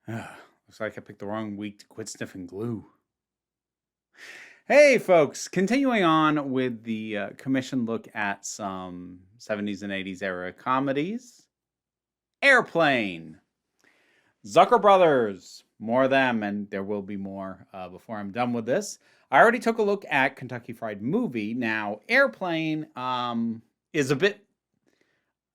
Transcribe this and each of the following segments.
Looks like I picked the wrong week to quit sniffing glue. Hey, folks, continuing on with the commission look at some 70s and 80s era comedies. Airplane, Zucker Brothers, more of them, and there will be more before I'm done with this. I already took a look at Kentucky Fried Movie. Now, Airplane is a bit,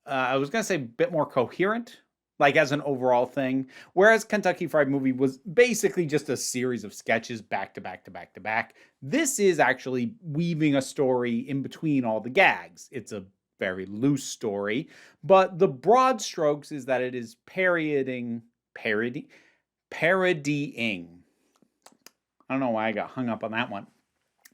I was going to say, a bit more coherent, like as an overall thing. Whereas Kentucky Fried Movie was basically just a series of sketches back to back to back to back. This is actually weaving a story in between all the gags. It's a very loose story, but the broad strokes is that it is parodying. I don't know why I got hung up on that one,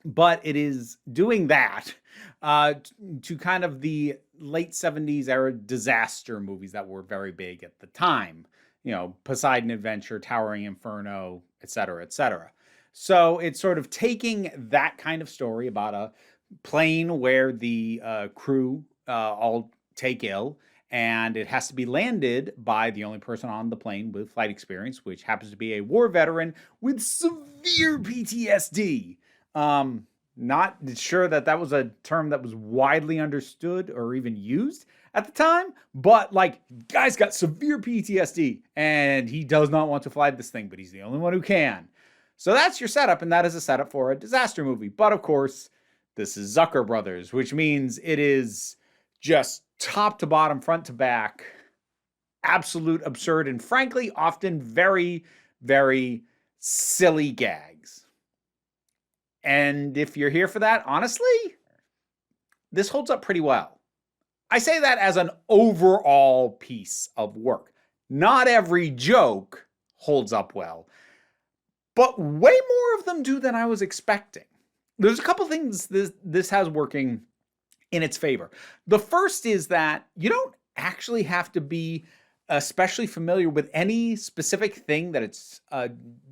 but it is doing that to kind of the late 70s era disaster movies that were very big at the time. You know, Poseidon Adventure, Towering Inferno, etc., etc. So it's sort of taking that kind of story about a plane where the crew all take ill, and it has to be landed by the only person on the plane with flight experience, which happens to be a war veteran with severe PTSD. Not sure that that was a term that was widely understood or even used at the time, but like, guy's got severe PTSD and he does not want to fly this thing, but he's the only one who can. So that's your setup, and that is a setup for a disaster movie. But of course, this is Zucker Brothers, which means it is just top to bottom, front to back, absolute absurd, and frankly, often very, very silly gags. And if you're here for that, honestly, this holds up pretty well. I say that as an overall piece of work. Not every joke holds up well, but way more of them do than I was expecting. There's a couple things this has working in its favor. The first is that you don't actually have to be especially familiar with any specific thing that it's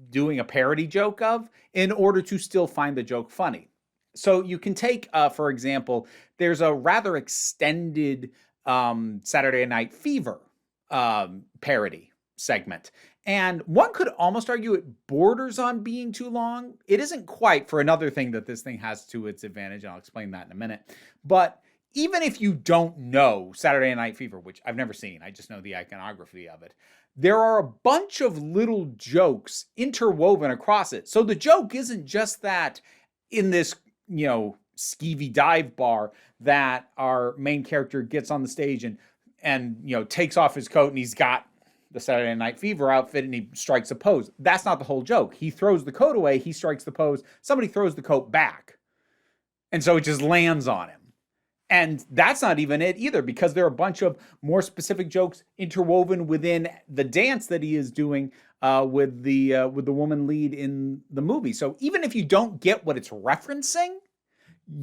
doing a parody joke of in order to still find the joke funny. So you can take, for example, there's a rather extended Saturday Night Fever parody segment. And one could almost argue it borders on being too long. It isn't quite, for another thing that this thing has to its advantage, and I'll explain that in a minute. But even if you don't know Saturday Night Fever, which I've never seen, I just know the iconography of it, there are a bunch of little jokes interwoven across it. So the joke isn't just that in this, skeevy dive bar that our main character gets on the stage and takes off his coat and he's got the Saturday Night Fever outfit and he strikes a pose. That's not the whole joke. He throws the coat away, he strikes the pose, somebody throws the coat back. And so it just lands on him. And that's not even it either, because there are a bunch of more specific jokes interwoven within the dance that he is doing with the woman lead in the movie. So even if you don't get what it's referencing,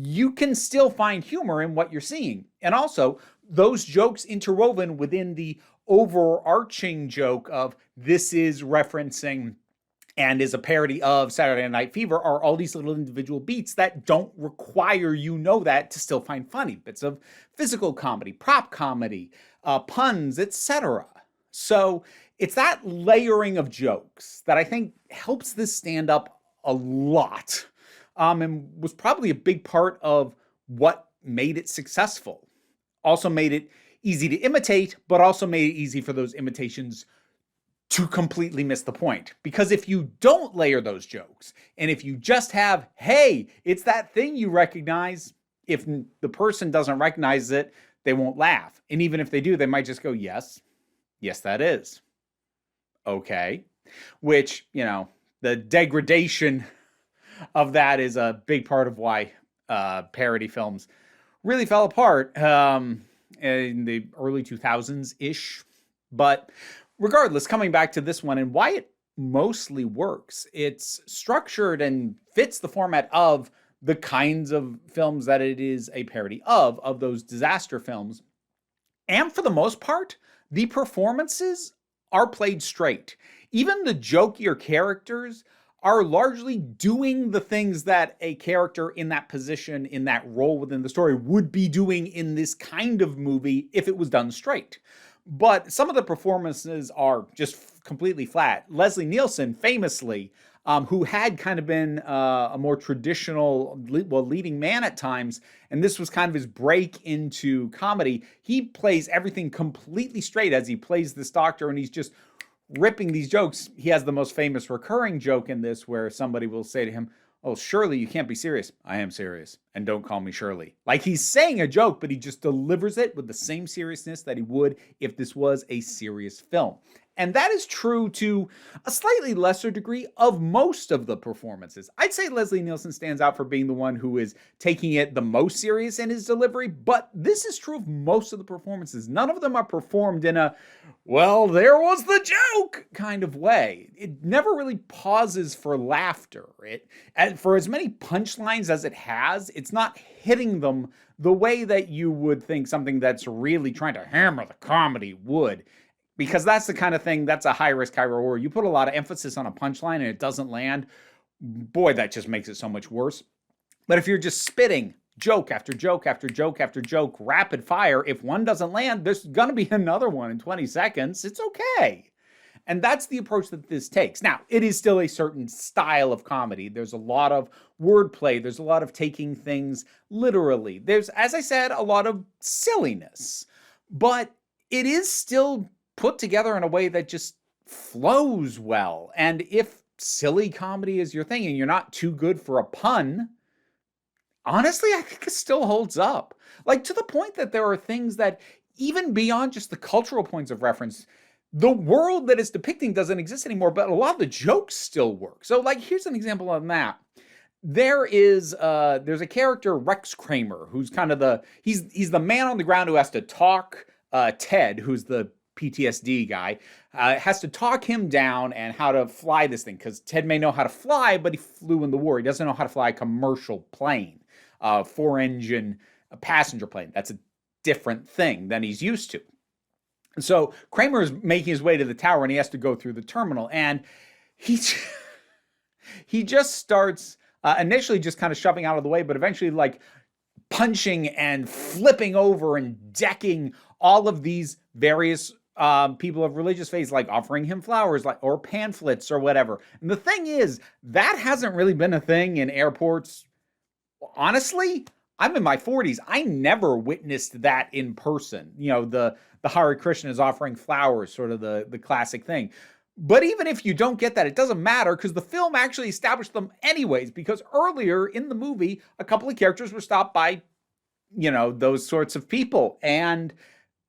you can still find humor in what you're seeing. And also, those jokes interwoven within the overarching joke of this is referencing and is a parody of Saturday Night Fever are all these little individual beats that don't require that to still find funny. Bits of physical comedy, prop comedy, puns, etc. So it's that layering of jokes that I think helps this stand up a lot, and was probably a big part of what made it successful. Also made it easy to imitate, but also made it easy for those imitations to completely miss the point. Because if you don't layer those jokes, and if you just have, hey, it's that thing you recognize, if the person doesn't recognize it, they won't laugh. And even if they do, they might just go, yes, that is. Okay. Which, the degradation of that is a big part of why parody films really fell apart in the early 2000s-ish. But regardless, coming back to this one and why it mostly works, it's structured and fits the format of the kinds of films that it is a parody of those disaster films. And for the most part, the performances are played straight. Even the jokier characters are largely doing the things that a character in that position, in that role within the story, would be doing in this kind of movie if it was done straight. But some of the performances are just completely flat. Leslie Nielsen, famously, who had kind of been a more traditional, leading man at times, and this was kind of his break into comedy. He plays everything completely straight as he plays this doctor, and he's just ripping these jokes. He has the most famous recurring joke in this where somebody will say to him, "Oh, Shirley, you can't be serious." "I am serious, and don't call me Shirley." Like, he's saying a joke, but he just delivers it with the same seriousness that he would if this was a serious film. And that is true to a slightly lesser degree of most of the performances. I'd say Leslie Nielsen stands out for being the one who is taking it the most serious in his delivery, but this is true of most of the performances. None of them are performed in a, "well, there was the joke" kind of way. It never really pauses for laughter. And for as many punchlines as it has, it's not hitting them the way that you would think something that's really trying to hammer the comedy would. Because that's the kind of thing, that's a high risk, high reward. You put a lot of emphasis on a punchline and it doesn't land, boy, that just makes it so much worse. But if you're just spitting joke after joke after joke after joke, rapid fire, if one doesn't land, there's going to be another one in 20 seconds. It's okay. And that's the approach that this takes. Now, it is still a certain style of comedy. There's a lot of wordplay. There's a lot of taking things literally. There's, as I said, a lot of silliness. But it is still put together in a way that just flows well. And if silly comedy is your thing and you're not too good for a pun, honestly, I think it still holds up. Like, to the point that there are things that, even beyond just the cultural points of reference, the world that it's depicting doesn't exist anymore, but a lot of the jokes still work. So, like, here's an example of that. There's a character, Rex Kramer, who's kind of he's the man on the ground who has to talk Ted, who's the PTSD guy, has to talk him down and how to fly this thing, because Ted may know how to fly, but he flew in the war. He doesn't know how to fly a commercial plane, 4-engine passenger plane. That's a different thing than he's used to. So Kramer is making his way to the tower, and he has to go through the terminal, and he just starts initially just kind of shoving out of the way, but eventually like punching and flipping over and decking all of these various people of religious faiths, like offering him flowers, like, or pamphlets or whatever. And the thing is, that hasn't really been a thing in airports. Honestly, I'm in my 40s. I never witnessed that in person. You know, the Hare Krishna is offering flowers, sort of the classic thing. But even if you don't get that, it doesn't matter, because the film actually established them anyways, because earlier in the movie, a couple of characters were stopped by, you know, those sorts of people. And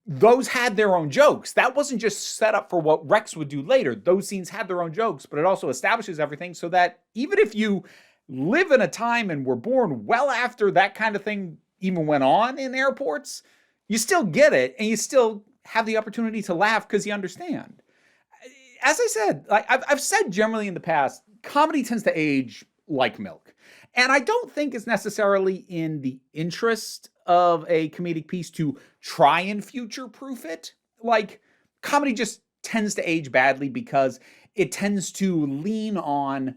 those had their own jokes. That wasn't just set up for what Rex would do later. Those scenes had their own jokes, but it also establishes everything so that even if you live in a time and were born well after that kind of thing even went on in airports, you still get it, and you still have the opportunity to laugh because you understand. As I said, like I've said generally in the past, comedy tends to age like milk. And I don't think it's necessarily in the interest of a comedic piece to try and future-proof it. Like, comedy just tends to age badly because it tends to lean on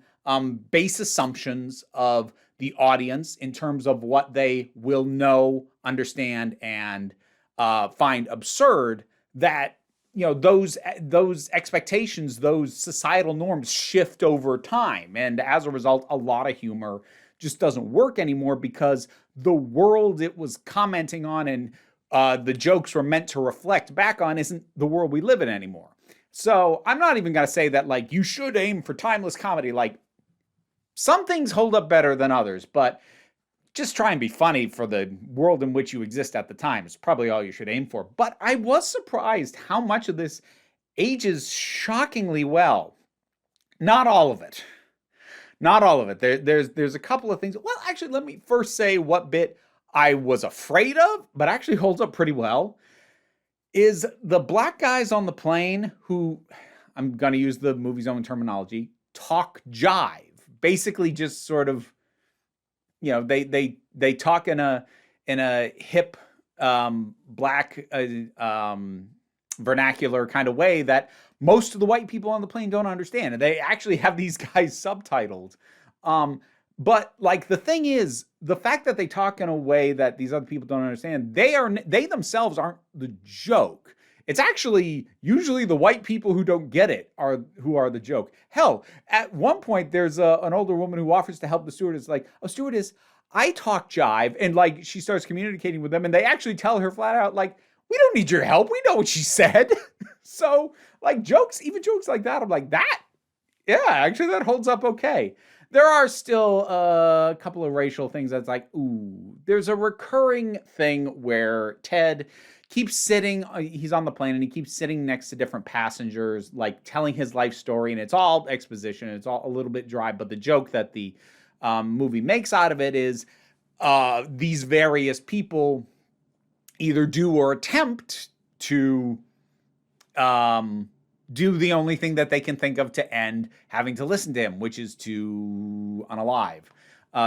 base assumptions of the audience in terms of what they will know, understand, and find absurd, that, you know, those expectations, those societal norms shift over time. And as a result, a lot of humor just doesn't work anymore, because the world it was commenting on and the jokes were meant to reflect back on isn't the world we live in anymore. So I'm not even going to say that, like, you should aim for timeless comedy. Like, some things hold up better than others, but just try and be funny for the world in which you exist at the time. It's probably all you should aim for. But I was surprised how much of this ages shockingly well. Not all of it. Not all of it. There's a couple of things. Well, actually, let me first say what bit I was afraid of, but actually holds up pretty well, is the black guys on the plane who, I'm going to use the movie's own terminology, talk jive. Basically just sort of, you know, they talk in a hip black vernacular kind of way that most of the white people on the plane don't understand, and they actually have these guys subtitled. But like, the thing is, the fact that they talk in a way that these other people don't understand, they themselves aren't the joke. It's actually usually the white people who don't get it who are the joke. Hell, at one point there's an older woman who offers to help the stewardess, like, "Oh, stewardess, I talk jive," and like she starts communicating with them, and they actually tell her flat out, like, "We don't need your help. We know what she said." So, like, even jokes like that, I'm like, that, yeah, actually that holds up okay. There are still a couple of racial things that's like, ooh. There's a recurring thing where Ted keeps sitting, he's on the plane and he keeps sitting next to different passengers, like telling his life story, and it's all exposition. It's all a little bit dry, but the joke that the movie makes out of it is these various people either do or attempt to do the only thing that they can think of to end having to listen to him, which is to unalive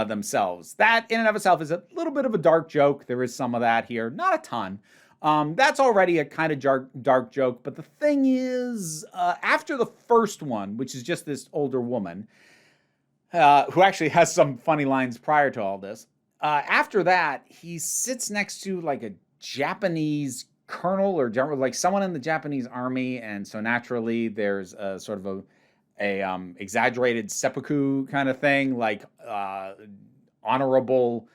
themselves. That in and of itself is a little bit of a dark joke. There is some of that here, not a ton. That's already a kind of dark joke. But the thing is, after the first one, which is just this older woman, who actually has some funny lines prior to all this, after that, he sits next to like a Japanese colonel or general, like someone in the Japanese army, and so naturally there's a sort of a exaggerated seppuku kind of thing, like honorable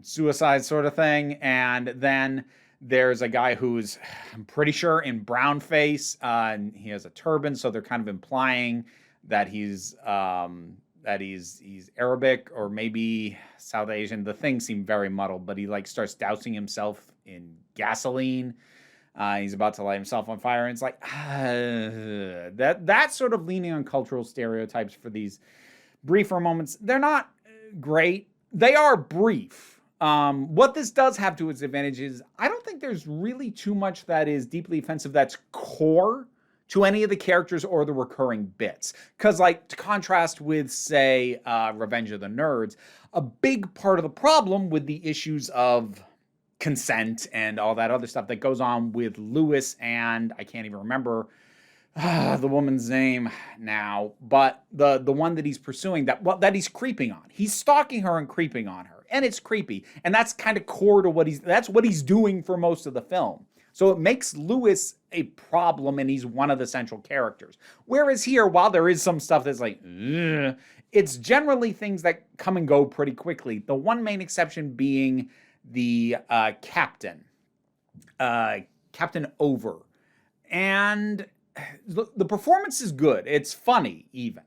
suicide sort of thing. And then there's a guy who's, I'm pretty sure, in brown face, and he has a turban, so they're kind of implying that he's Arabic or maybe South Asian. The things seem very muddled, but he like starts dousing himself in gasoline. He's about to light himself on fire, and it's like that sort of leaning on cultural stereotypes for these briefer moments. They're not great. They are brief. What this does have to its advantage is I don't think there's really too much that is deeply offensive that's core to any of the characters or the recurring bits. Because, like, to contrast with, say, Revenge of the Nerds, a big part of the problem with the issues of consent and all that other stuff that goes on with Lewis and I can't even remember the woman's name now, but the one that he's pursuing, that he's creeping on. He's stalking her and creeping on her, and it's creepy, and that's kind of core to that's what he's doing for most of the film. So it makes Lewis a problem, and he's one of the central characters. Whereas here, while there is some stuff that's like, ugh, it's generally things that come and go pretty quickly. The one main exception being the captain, Captain Over. And the performance is good. It's funny, even.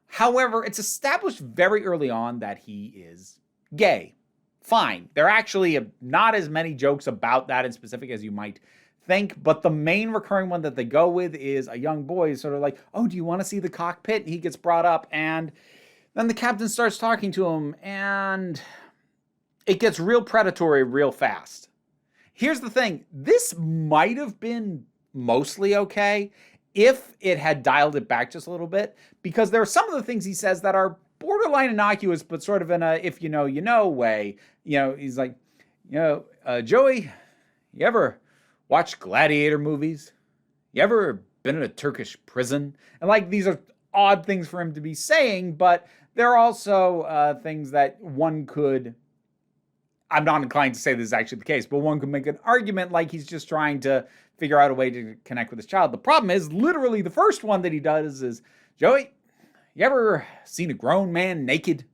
However, it's established very early on that he is gay. Fine. There are actually not as many jokes about that in specific as you might think, but the main recurring one that they go with is a young boy is sort of like, "Oh, do you want to see the cockpit?" And he gets brought up, and then the captain starts talking to him, and it gets real predatory real fast. Here's the thing. This might have been mostly okay if it had dialed it back just a little bit, because there are some of the things he says that are borderline innocuous, but sort of in a if you know way. You know, he's like, Joey, you ever watch gladiator movies? You ever been in a Turkish prison? And like, these are odd things for him to be saying, but there are also things that one could, I'm not inclined to say this is actually the case, but one could make an argument like he's just trying to figure out a way to connect with his child. The problem is literally the first one that he does is, "Joey, you ever seen a grown man naked?"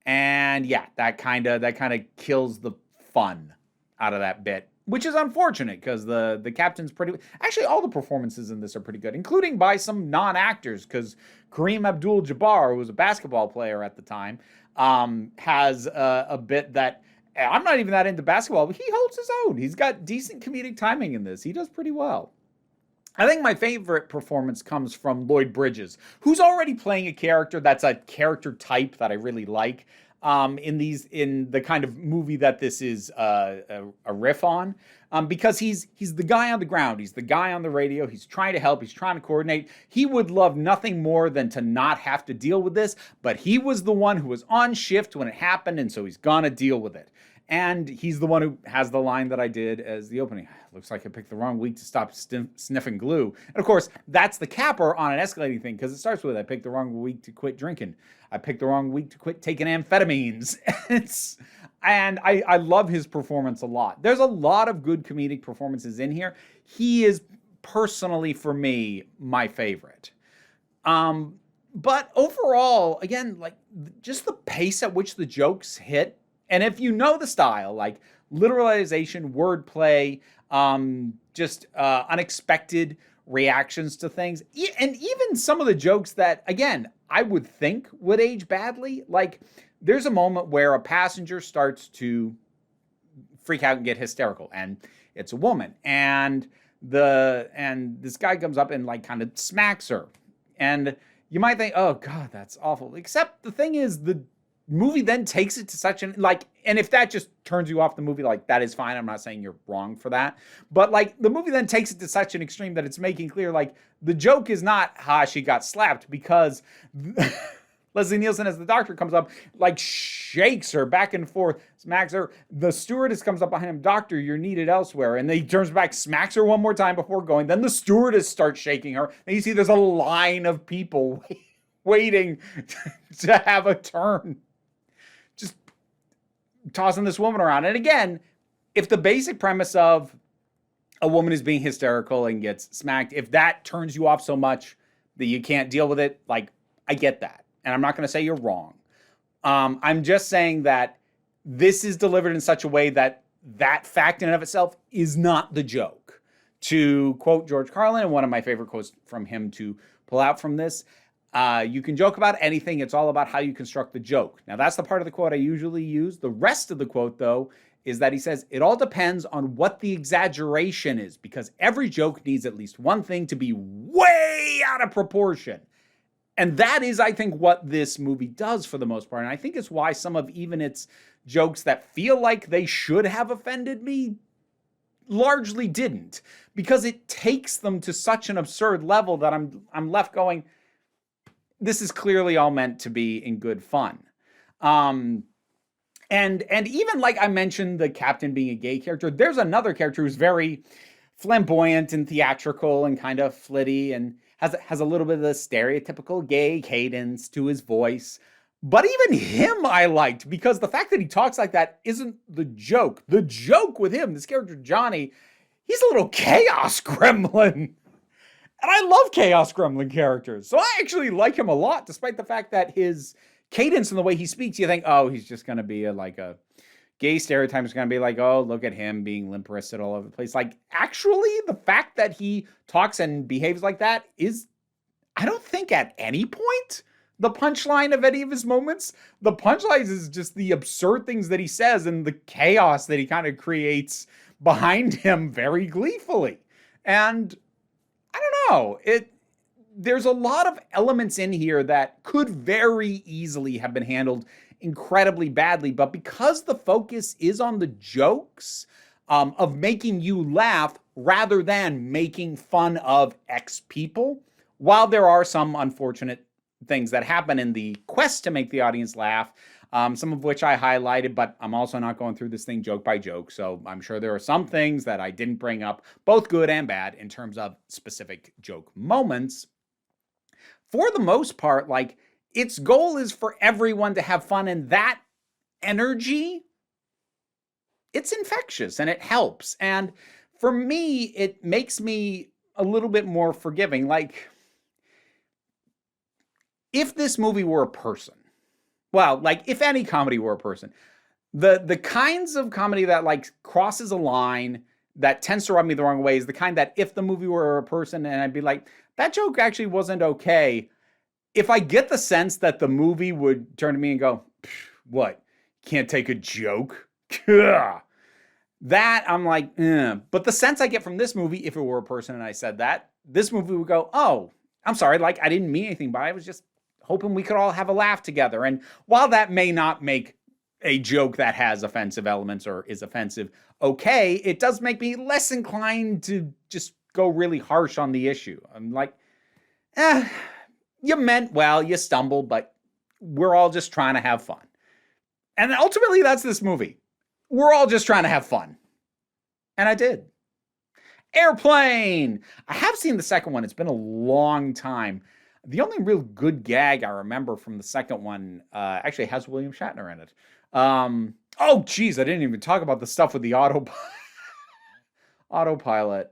And yeah, that kind of kills the fun out of that bit, which is unfortunate because the captain's pretty. Actually, all the performances in this are pretty good, including by some non-actors, because Kareem Abdul-Jabbar, who was a basketball player at the time, has a bit that I'm not even that into basketball, but he holds his own. He's got decent comedic timing in this. He does pretty well. I think my favorite performance comes from Lloyd Bridges, who's already playing a character that's a character type that I really like in the kind of movie that this is a riff on, because he's the guy on the ground. He's the guy on the radio. He's trying to help. He's trying to coordinate. He would love nothing more than to not have to deal with this, but he was the one who was on shift when it happened, and so he's gonna deal with it. And he's the one who has the line that I did as the opening. Looks like I picked the wrong week to stop sniffing glue. And of course, that's the capper on an escalating thing, because it starts with, I picked the wrong week to quit drinking. I picked the wrong week to quit taking amphetamines. And I love his performance a lot. There's a lot of good comedic performances in here. He is personally, for me, my favorite. But overall, again, like just the pace at which the jokes hit, and if you know the style, like literalization, wordplay, just unexpected reactions to things, and even some of the jokes that, again, I would think would age badly. Like there's a moment where a passenger starts to freak out and get hysterical, and it's a woman, and this guy comes up and like kind of smacks her, and you might think, oh God, that's awful. Except the thing is, the movie then takes it to such an, like, and if that just turns you off the movie, like, that is fine. I'm not saying you're wrong for that. But like the movie then takes it to such an extreme that it's making clear, like, the joke is not, she got slapped, because Leslie Nielsen, as the doctor, comes up, like shakes her back and forth, smacks her. The stewardess comes up behind him, doctor, you're needed elsewhere. And then he turns back, smacks her one more time before going. Then the stewardess starts shaking her. And you see there's a line of people waiting to have a turn. Just tossing this woman around. And again, if the basic premise of a woman is being hysterical and gets smacked, if that turns you off so much that you can't deal with it, like, I get that. And I'm not going to say you're wrong. I'm just saying that this is delivered in such a way that that fact in and of itself is not the joke. To quote George Carlin, and one of my favorite quotes from him to pull out from this, you can joke about anything. It's all about how you construct the joke. Now, that's the part of the quote I usually use. The rest of the quote, though, is that he says, it all depends on what the exaggeration is, because every joke needs at least one thing to be way out of proportion. And that is, I think, what this movie does for the most part. And I think it's why some of even its jokes that feel like they should have offended me largely didn't. Because it takes them to such an absurd level that I'm left going, this is clearly all meant to be in good fun. And even like I mentioned, the captain being a gay character, there's another character who's very flamboyant and theatrical and kind of flitty and has a little bit of the stereotypical gay cadence to his voice. But even him I liked, because the fact that he talks like that isn't the joke. The joke with him, this character Johnny, he's a little chaos gremlin. And I love chaos gremlin characters. So I actually like him a lot, despite the fact that his cadence and the way he speaks, you think, oh, he's just going to be like a gay stereotype is going to be like, oh, look at him being limp-wristed all over the place. Like, actually, the fact that he talks and behaves like that is, I don't think at any point, the punchline of any of his moments. The punchline is just the absurd things that he says and the chaos that he kind of creates behind him very gleefully. And I don't know, there's a lot of elements in here that could very easily have been handled incredibly badly, but because the focus is on the jokes of making you laugh rather than making fun of X people, while there are some unfortunate things that happen in the quest to make the audience laugh, some of which I highlighted, but I'm also not going through this thing joke by joke, so I'm sure there are some things that I didn't bring up, both good and bad, in terms of specific joke moments. For the most part, like, its goal is for everyone to have fun, and that energy, it's infectious and it helps. And for me, it makes me a little bit more forgiving. Like, if this movie were a person, well, like if any comedy were a person, the kinds of comedy that like crosses a line that tends to rub me the wrong way is the kind that if the movie were a person and I'd be like, that joke actually wasn't okay. If I get the sense that the movie would turn to me and go, what, can't take a joke? That I'm like, eh. But the sense I get from this movie, if it were a person and I said that, this movie would go, oh, I'm sorry, like I didn't mean anything by it. I was just hoping we could all have a laugh together. And while that may not make a joke that has offensive elements or is offensive okay, it does make me less inclined to just go really harsh on the issue. I'm like, you meant well, you stumbled, but we're all just trying to have fun. And ultimately, that's this movie. We're all just trying to have fun. And I did. Airplane! I have seen the second one. It's been a long time. The only real good gag I remember from the second one actually has William Shatner in it. Oh, geez, I didn't even talk about the stuff with the autopilot.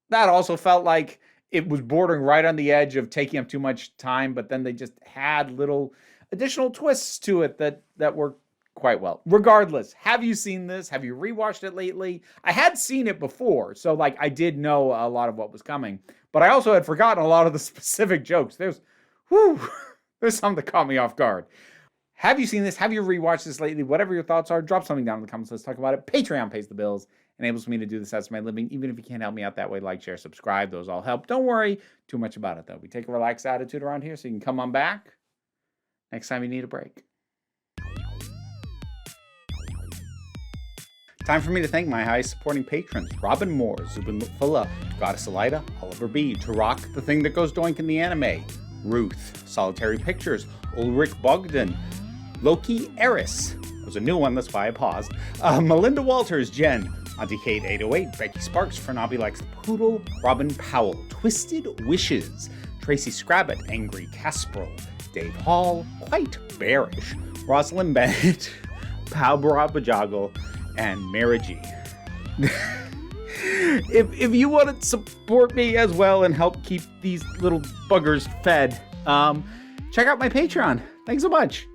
That also felt like it was bordering right on the edge of taking up too much time, but then they just had little additional twists to it that worked quite well. Regardless, have you seen this? Have you rewatched it lately? I had seen it before, so like I did know a lot of what was coming, but I also had forgotten a lot of the specific jokes. There's something that caught me off guard. Have you seen this? Have you rewatched this lately? Whatever your thoughts are, drop something down in the comments. Let's talk about it. Patreon pays the bills, enables me to do this as my living. Even if you can't help me out that way, like, share, subscribe. Those all help. Don't worry too much about it, though. We take a relaxed attitude around here, so you can come on back next time you need a break. Time for me to thank my highest supporting patrons: Robin Moore, Zubin Lutfula, Goddess Elida, Oliver B, Turok, The Thing That Goes Doink in the Anime, Ruth, Solitary Pictures, Ulrich Bogdan, Loki Eris. That was a new one, that's why I paused. Melinda Walters, Jen, Auntie Kate 808, Becky Sparks, Fernabi Likes the Poodle, Robin Powell, Twisted Wishes, Tracy Scrabbit, Angry Casperl, Dave Hall, Quite Bearish, Rosalind Bennett, Pau Barabajoggle, and Mara G. If you want to support me as well and help keep these little buggers fed, check out my Patreon. Thanks so much.